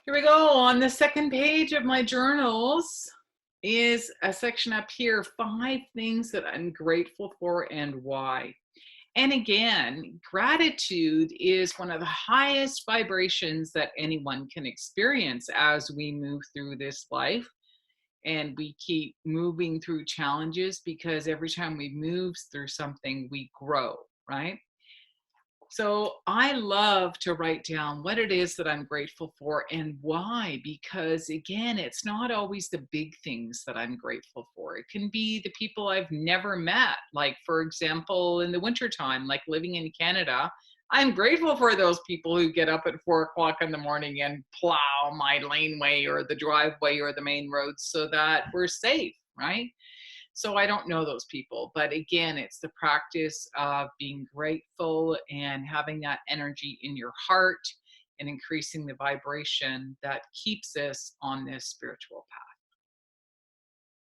Here we go. On the second page of my journals is a section up here, 5 things that I'm grateful for and why. And again, gratitude is one of the highest vibrations that anyone can experience as we move through this life. And we keep moving through challenges because every time we move through something, we grow, right? So I love to write down what it is that I'm grateful for and why, because again, it's not always the big things that I'm grateful for. It can be the people I've never met. Like, for example, in the wintertime, like living in Canada, I'm grateful for those people who get up at 4 o'clock in the morning and plow my laneway or the driveway or the main roads so that we're safe, right? So I don't know those people, but again, it's the practice of being grateful and having that energy in your heart and increasing the vibration that keeps us on this spiritual path.